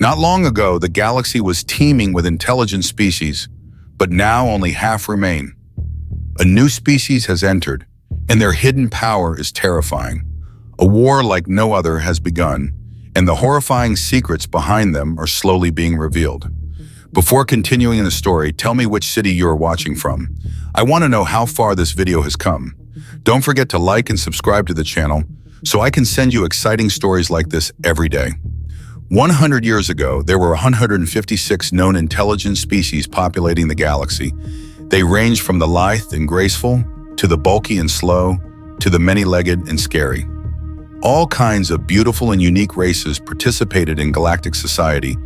Not long ago, the galaxy was teeming with intelligent species, but now only half remain. A new species has entered, and their hidden power is terrifying. A war like no other has begun, and the horrifying secrets behind them are slowly being revealed. Before continuing the story, tell me which city you're watching from. I want to know how far this video has come. Don't forget to like and subscribe to the channel so I can send you exciting stories like this every day. 100 years ago, there were 156 known intelligent species populating the galaxy. They ranged from the lithe and graceful, to the bulky and slow, to the many-legged and scary. All kinds of beautiful and unique races participated in galactic society,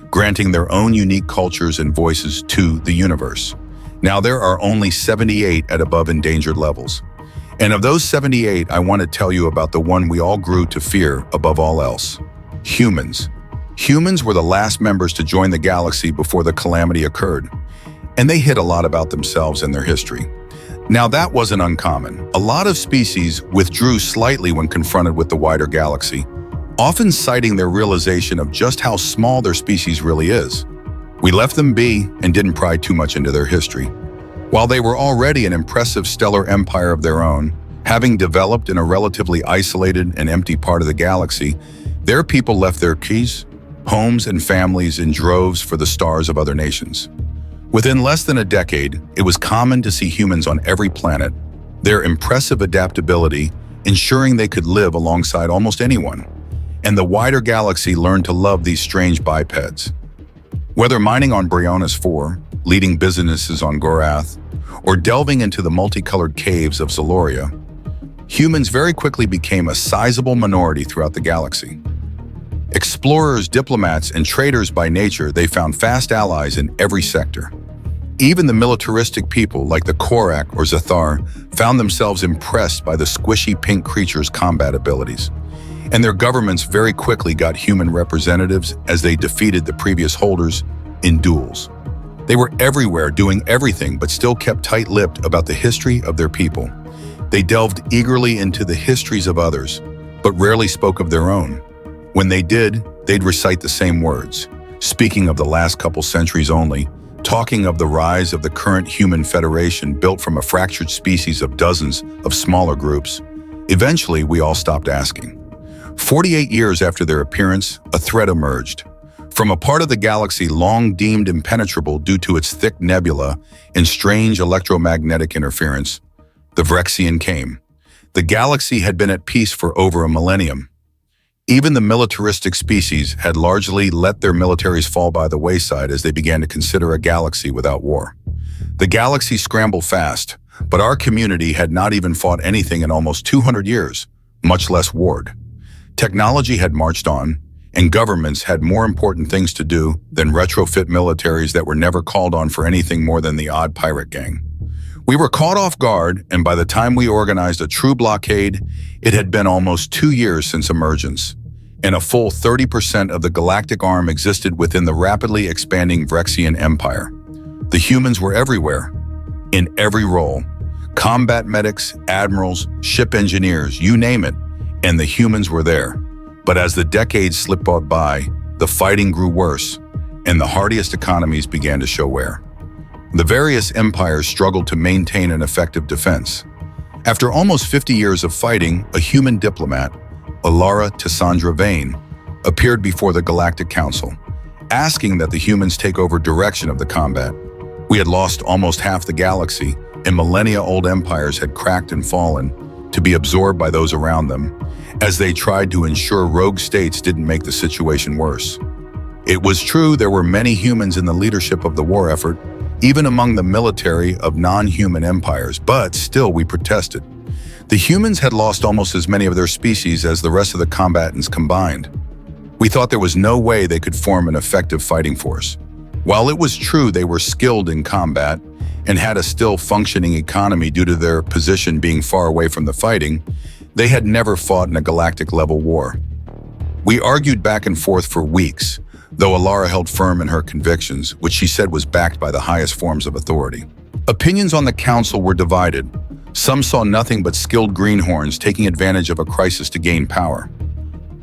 granting their own unique cultures and voices to the universe. Now there are only 78 at above endangered levels. And of those 78, I want to tell you about the one we all grew to fear above all else: humans. Humans were the last members to join the galaxy before the calamity occurred, and they hid a lot about themselves and their history. Now that wasn't uncommon. A lot of species withdrew slightly when confronted with the wider galaxy, often citing their realization of just how small their species really is. We left them be and didn't pry too much into their history. While they were already an impressive stellar empire of their own, having developed in a relatively isolated and empty part of the galaxy, their people left their keys, homes, and families in droves for the stars of other nations. Within less than a decade, it was common to see humans on every planet, their impressive adaptability ensuring they could live alongside almost anyone. And the wider galaxy learned to love these strange bipeds. Whether mining on Briones 4, leading businesses on Gorath, or delving into the multicolored caves of Zaloria, humans very quickly became a sizable minority throughout the galaxy. Explorers, diplomats, and traders by nature, they found fast allies in every sector. Even the militaristic people like the Korak or Zathar found themselves impressed by the squishy pink creatures' combat abilities. And their governments very quickly got human representatives as they defeated the previous holders in duels. They were everywhere doing everything but still kept tight-lipped about the history of their people. They delved eagerly into the histories of others, but rarely spoke of their own. When they did, they'd recite the same words, speaking of the last couple centuries only, talking of the rise of the current human federation built from a fractured species of dozens of smaller groups. Eventually, we all stopped asking. 48 years after their appearance, a threat emerged. From a part of the galaxy long deemed impenetrable due to its thick nebula and strange electromagnetic interference, the Vrexian came. The galaxy had been at peace for over a millennium. Even the militaristic species had largely let their militaries fall by the wayside as they began to consider a galaxy without war. The galaxy scrambled fast, but our community had not even fought anything in almost 200 years, much less warred. Technology had marched on, and governments had more important things to do than retrofit militaries that were never called on for anything more than the odd pirate gang. We were caught off guard, and by the time we organized a true blockade, it had been almost 2 years since emergence, and a full 30% of the galactic arm existed within the rapidly expanding Vrexian Empire. The humans were everywhere, in every role. Combat medics, admirals, ship engineers, you name it, and the humans were there. But as the decades slipped by, the fighting grew worse, and the hardiest economies began to show wear. The various empires struggled to maintain an effective defense. After almost 50 years of fighting, a human diplomat, Alara Tassandra Vane, appeared before the Galactic Council, asking that the humans take over direction of the combat. We had lost almost half the galaxy, and millennia-old empires had cracked and fallen to be absorbed by those around them, as they tried to ensure rogue states didn't make the situation worse. It was true there were many humans in the leadership of the war effort, even among the military of non-human empires, but still we protested. The humans had lost almost as many of their species as the rest of the combatants combined. We thought there was no way they could form an effective fighting force. While it was true they were skilled in combat and had a still functioning economy due to their position being far away from the fighting, they had never fought in a galactic-level war. We argued back and forth for weeks, though Alara held firm in her convictions, which she said was backed by the highest forms of authority. Opinions on the council were divided. Some saw nothing but skilled greenhorns taking advantage of a crisis to gain power.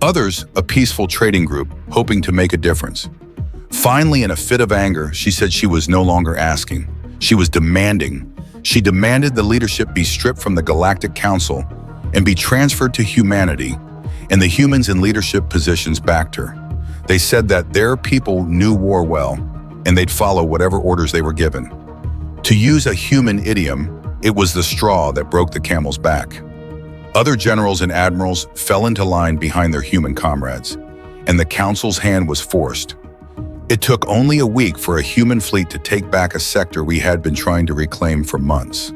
Others, a peaceful trading group, hoping to make a difference. Finally, in a fit of anger, she said she was no longer asking. She was demanding. She demanded the leadership be stripped from the Galactic Council and be transferred to humanity, and the humans in leadership positions backed her. They said that their people knew war well, and they'd follow whatever orders they were given. To use a human idiom, it was the straw that broke the camel's back. Other generals and admirals fell into line behind their human comrades, and the council's hand was forced. It took only a week for a human fleet to take back a sector we had been trying to reclaim for months.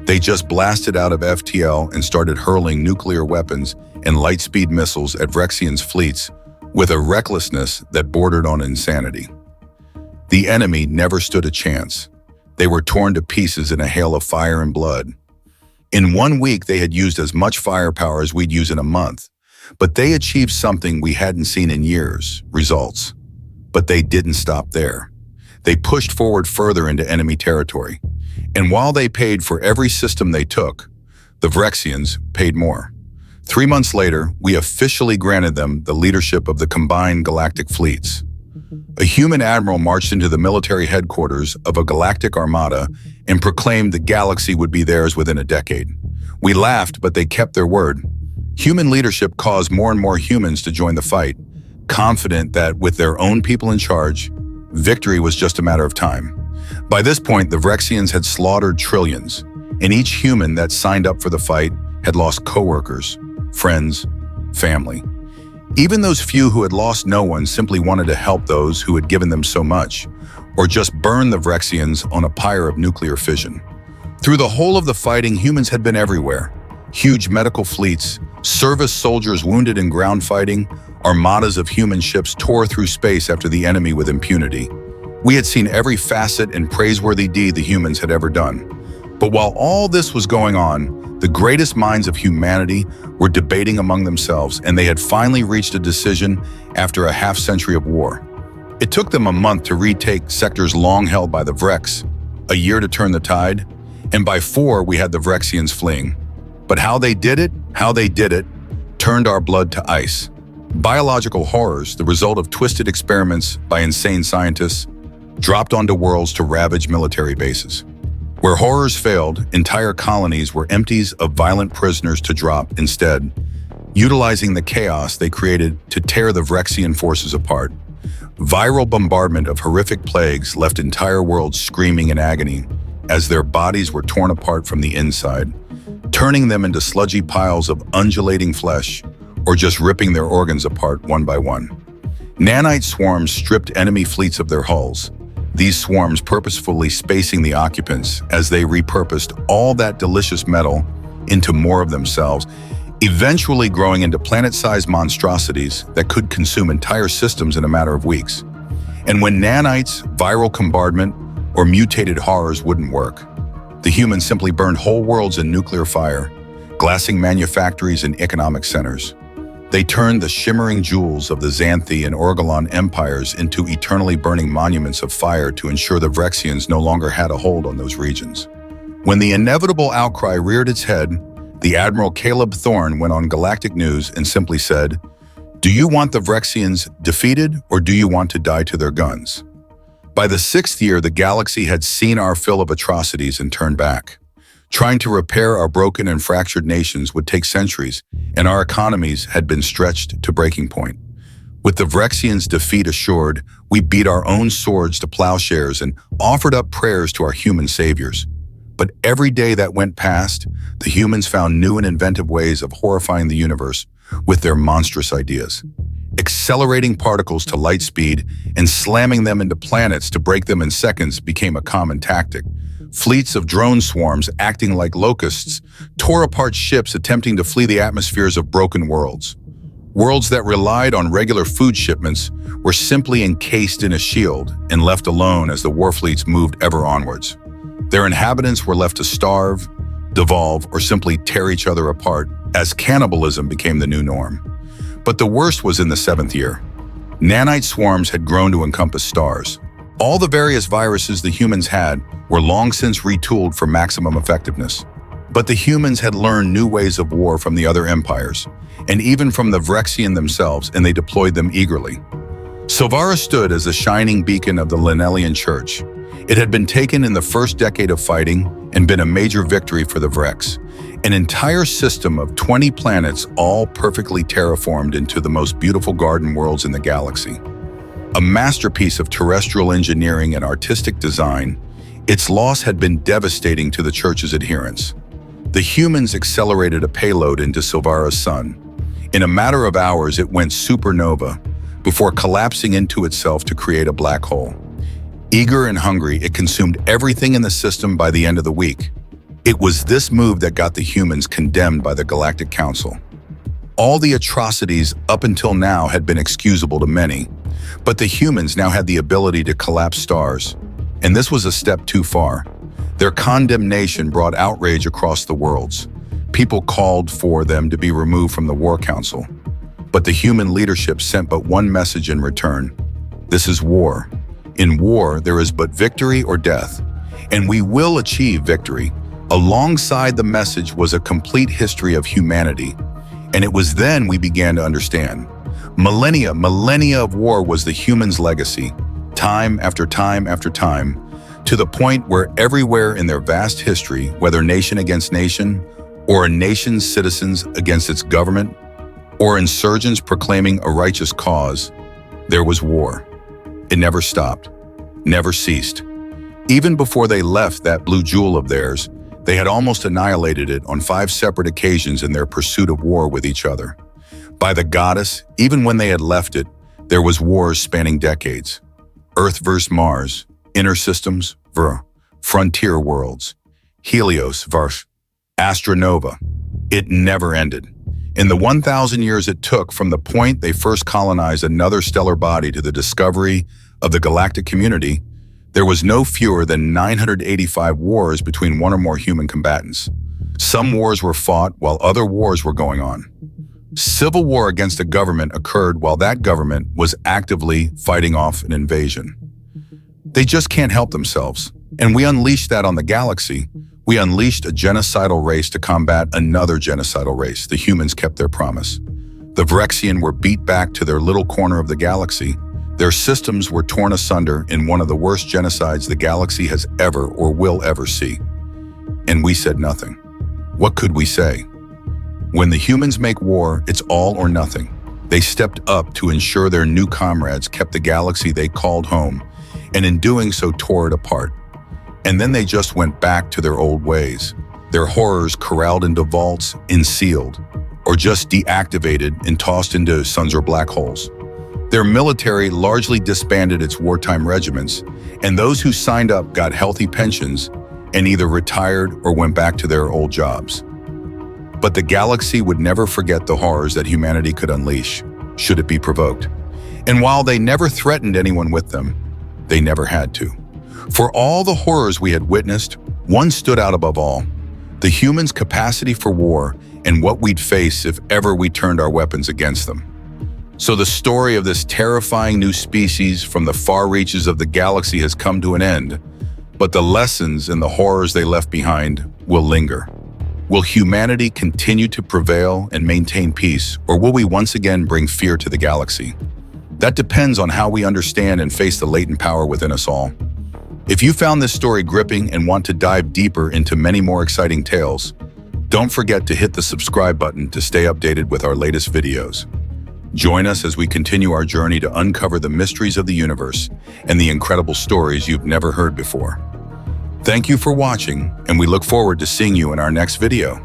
They just blasted out of FTL and started hurling nuclear weapons and light-speed missiles at Vrexian's fleets with a recklessness that bordered on insanity. The enemy never stood a chance. They were torn to pieces in a hail of fire and blood. In 1 week, they had used as much firepower as we'd use in a month, but they achieved something we hadn't seen in years: results. But they didn't stop there. They pushed forward further into enemy territory. And while they paid for every system they took, the Vrexians paid more. 3 months later, we officially granted them the leadership of the combined galactic fleets. A human admiral marched into the military headquarters of a galactic armada and proclaimed the galaxy would be theirs within a decade. We laughed, but they kept their word. Human leadership caused more and more humans to join the fight, confident that with their own people in charge, victory was just a matter of time. By this point, the Vrexians had slaughtered trillions, and each human that signed up for the fight had lost coworkers, friends, family. Even those few who had lost no one simply wanted to help those who had given them so much, or just burn the Vrexians on a pyre of nuclear fission. Through the whole of the fighting, humans had been everywhere. Huge medical fleets, service soldiers wounded in ground fighting, armadas of human ships tore through space after the enemy with impunity. We had seen every facet and praiseworthy deed the humans had ever done. But while all this was going on, the greatest minds of humanity were debating among themselves, and they had finally reached a decision after a half-century of war. It took them a month to retake sectors long held by the Vrex, a year to turn the tide, and by 4 we had the Vrexians fleeing. But how they did it, turned our blood to ice. Biological horrors, the result of twisted experiments by insane scientists, dropped onto worlds to ravage military bases. Where horrors failed, entire colonies were empties of violent prisoners to drop instead, utilizing the chaos they created to tear the Vrexian forces apart. Viral bombardment of horrific plagues left entire worlds screaming in agony as their bodies were torn apart from the inside, turning them into sludgy piles of undulating flesh, or just ripping their organs apart one by one. Nanite swarms stripped enemy fleets of their hulls, these swarms purposefully spacing the occupants as they repurposed all that delicious metal into more of themselves, eventually growing into planet-sized monstrosities that could consume entire systems in a matter of weeks. And when nanites, viral bombardment, or mutated horrors wouldn't work, the humans simply burned whole worlds in nuclear fire, glassing manufactories and economic centers. They turned the shimmering jewels of the Xanthi and Orgolan empires into eternally burning monuments of fire to ensure the Vrexians no longer had a hold on those regions. When the inevitable outcry reared its head, the Admiral Caleb Thorne went on Galactic News and simply said, "Do you want the Vrexians defeated, or do you want to die to their guns?" By the 6th year, the galaxy had seen our fill of atrocities and turned back. Trying to repair our broken and fractured nations would take centuries, and our economies had been stretched to breaking point. With the Vrexians' defeat assured, we beat our own swords to plowshares and offered up prayers to our human saviors. But every day that went past, the humans found new and inventive ways of horrifying the universe with their monstrous ideas. Accelerating particles to light speed and slamming them into planets to break them in seconds became a common tactic. Fleets of drone swarms acting like locusts tore apart ships attempting to flee the atmospheres of broken worlds. Worlds that relied on regular food shipments were simply encased in a shield and left alone as the war fleets moved ever onwards. Their inhabitants were left to starve, devolve, or simply tear each other apart as cannibalism became the new norm. But the worst was in the 7th year. Nanite swarms had grown to encompass stars. All the various viruses the humans had were long since retooled for maximum effectiveness. But the humans had learned new ways of war from the other empires, and even from the Vrexian themselves, and they deployed them eagerly. Silvara stood as a shining beacon of the Linnelian Church. It had been taken in the first decade of fighting and been a major victory for the Vrex, an entire system of 20 planets all perfectly terraformed into the most beautiful garden worlds in the galaxy. A masterpiece of terrestrial engineering and artistic design, its loss had been devastating to the Church's adherents. The humans accelerated a payload into Silvara's sun. In a matter of hours, it went supernova before collapsing into itself to create a black hole. Eager and hungry, it consumed everything in the system by the end of the week. It was this move that got the humans condemned by the Galactic Council. All the atrocities up until now had been excusable to many, but the humans now had the ability to collapse stars, and this was a step too far. Their condemnation brought outrage across the worlds. People called for them to be removed from the War Council, but the human leadership sent but one message in return. This is war. In war, there is but victory or death, and we will achieve victory. Alongside the message was a complete history of humanity, and it was then we began to understand. Millennia of war was the humans' legacy, time after time after time, to the point where everywhere in their vast history, whether nation against nation, or a nation's citizens against its government, or insurgents proclaiming a righteous cause, there was war. It never stopped, never ceased. Even before they left that blue jewel of theirs, they had almost annihilated it on 5 separate occasions in their pursuit of war with each other. By the goddess, even when they had left it, there was wars spanning decades. Earth versus Mars, inner systems, frontier worlds, Helios versus Astronova. It never ended. In the 1,000 years it took from the point they first colonized another stellar body to the discovery of the galactic community, there was no fewer than 985 wars between one or more human combatants. Some wars were fought while other wars were going on. Civil war against a government occurred while that government was actively fighting off an invasion. They just can't help themselves, and we unleashed that on the galaxy. We unleashed a genocidal race to combat another genocidal race. The humans kept their promise. The Vrexian were beat back to their little corner of the galaxy. Their systems were torn asunder in one of the worst genocides the galaxy has ever or will ever see. And we said nothing. What could we say? When the humans make war, it's all or nothing. They stepped up to ensure their new comrades kept the galaxy they called home, and in doing so tore it apart. And then they just went back to their old ways. Their horrors corralled into vaults and sealed, or just deactivated and tossed into suns or black holes. Their military largely disbanded its wartime regiments, and those who signed up got healthy pensions and either retired or went back to their old jobs. But the galaxy would never forget the horrors that humanity could unleash, should it be provoked. And while they never threatened anyone with them, they never had to. For all the horrors we had witnessed, one stood out above all: the humans' capacity for war and what we'd face if ever we turned our weapons against them. So the story of this terrifying new species from the far reaches of the galaxy has come to an end, but the lessons and the horrors they left behind will linger. Will humanity continue to prevail and maintain peace, or will we once again bring fear to the galaxy? That depends on how we understand and face the latent power within us all. If you found this story gripping and want to dive deeper into many more exciting tales, don't forget to hit the subscribe button to stay updated with our latest videos. Join us as we continue our journey to uncover the mysteries of the universe and the incredible stories you've never heard before. Thank you for watching, and we look forward to seeing you in our next video.